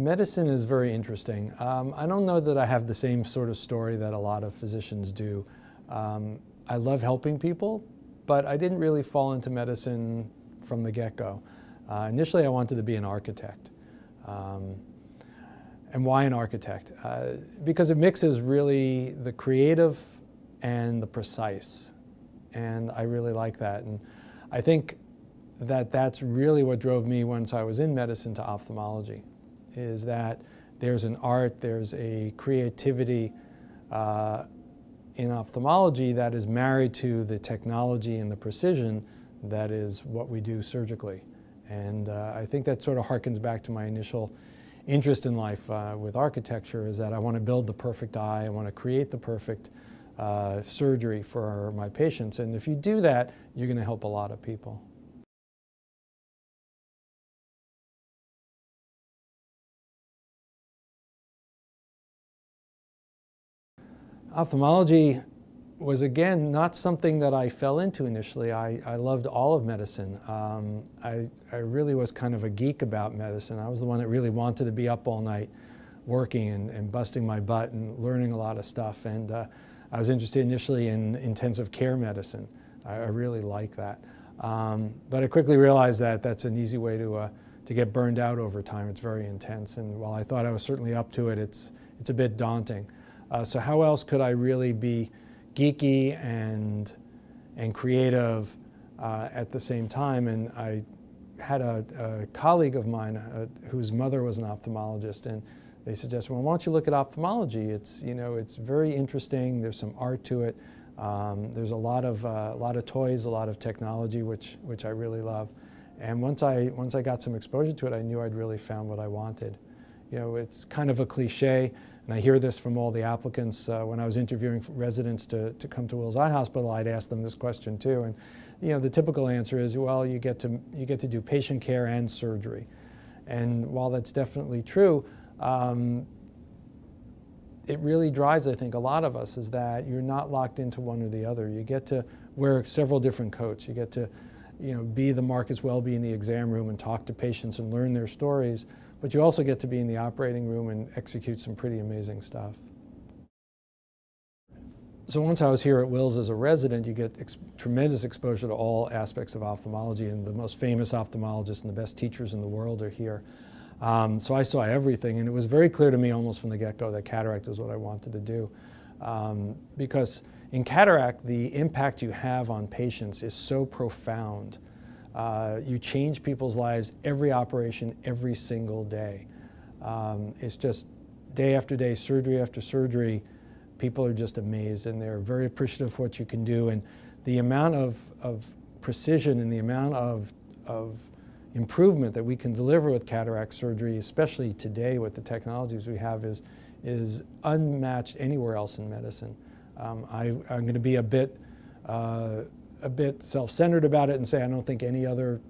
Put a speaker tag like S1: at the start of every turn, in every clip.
S1: Medicine is very interesting. I don't know that I have the same sort of story that a lot of physicians do. I love helping people, but I didn't really fall into medicine from the get-go. Initially, I wanted to be an architect. And why an architect? Because it mixes really the creative and the precise. And I really like that. And I think that that's really what drove me once I was in medicine to ophthalmology, is that there's an art, there's a creativity in ophthalmology that is married to the technology and the precision that is what we do surgically. And I think that sort of harkens back to my initial interest in life with architecture, is that I want to build the perfect eye, I want to create the perfect surgery for my patients. And if you do that, you're going to help a lot of people. Ophthalmology was, again, not something that I fell into initially. I loved all of medicine. I really was kind of a geek about medicine. I was the one that really wanted to be up all night working and busting my butt and learning a lot of stuff. And I was interested initially in intensive care medicine. I really like that. But I quickly realized that that's an easy way to get burned out over time. It's very intense. And while I thought I was certainly up to it, it's a bit daunting. So how else could I really be geeky and creative at the same time? And I had a colleague of mine whose mother was an ophthalmologist, and they suggested, well, why don't you look at ophthalmology? It's, you know, it's very interesting. There's some art to it. There's a lot of toys, a lot of technology, which I really love. And once I got some exposure to it, I knew I'd really found what I wanted. You know, it's kind of a cliche. And I hear this from all the applicants. When I was interviewing residents to come to Wills Eye Hospital, I'd ask them this question too. And you know, the typical answer is, well, you get to do patient care and surgery. And while that's definitely true, it really drives, I think, a lot of us, is that you're not locked into one or the other. You get to wear several different coats. You get to, you know, be the Marcus Welby in the exam room and talk to patients and learn their stories. But you also get to be in the operating room and execute some pretty amazing stuff. So once I was here at Wills as a resident, you get tremendous exposure to all aspects of ophthalmology, and the most famous ophthalmologists and the best teachers in the world are here. So I saw everything, and it was very clear to me almost from the get-go that cataract was what I wanted to do. Because in cataract, the impact you have on patients is so profound. You change people's lives every operation, every single day. It's just day after day, surgery after surgery, people are just amazed, and they're very appreciative of what you can do. And the amount of precision and the amount of improvement that we can deliver with cataract surgery, especially today with the technologies we have, is unmatched anywhere else in medicine. I'm going to be a bit self-centered about it and say I don't think any other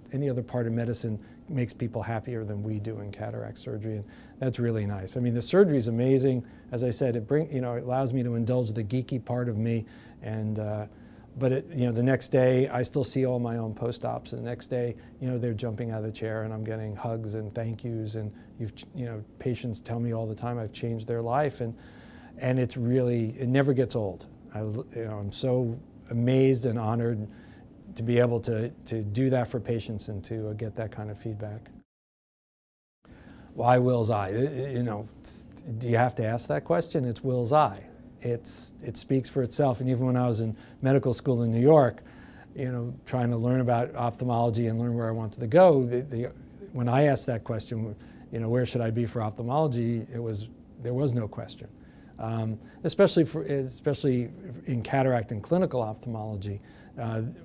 S1: part of medicine makes people happier than we do in cataract surgery, and that's really nice. I mean, the surgery is amazing. As I said, it allows me to indulge the geeky part of me, and but the next day I still see all my own post-ops, and the next day they're jumping out of the chair and I'm getting hugs and thank yous, and patients tell me all the time I've changed their life, and it never gets old. I'm so amazed and honored to be able to do that for patients and to get that kind of feedback. Why Wills Eye? Do you have to ask that question? It's Wills Eye. It speaks for itself. And even when I was in medical school in New York, trying to learn about ophthalmology and learn where I wanted to go, when I asked that question, where should I be for ophthalmology, there was no question. Especially in cataract and clinical ophthalmology,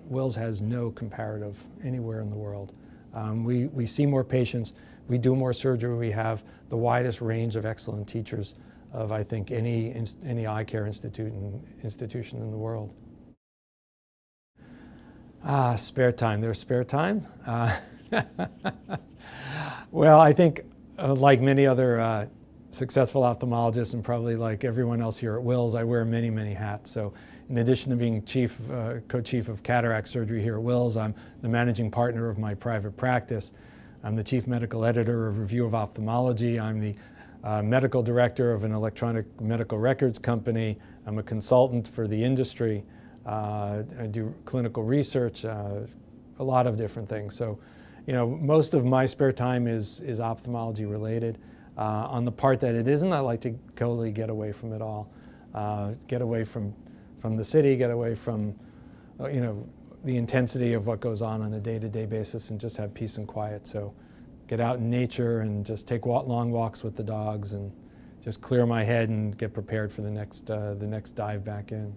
S1: Wills has no comparative anywhere in the world. We see more patients, we do more surgery, we have the widest range of excellent teachers of, I think, any eye care institution in the world. Spare time. There's spare time? Well, I think like many other successful ophthalmologists, and probably like everyone else here at Wills, I wear many, many hats. So in addition to being co-chief of cataract surgery here at Wills, I'm the managing partner of my private practice. I'm the chief medical editor of Review of Ophthalmology. I'm the medical director of an electronic medical records company. I'm a consultant for the industry. I do clinical research, a lot of different things. So, you know, most of my spare time is ophthalmology related. On the part that it isn't, I like to totally get away from it all. Get away from the city, get away from, you know, the intensity of what goes on a day-to-day basis, and just have peace and quiet. So get out in nature and just take long walks with the dogs and just clear my head and get prepared for the next dive back in.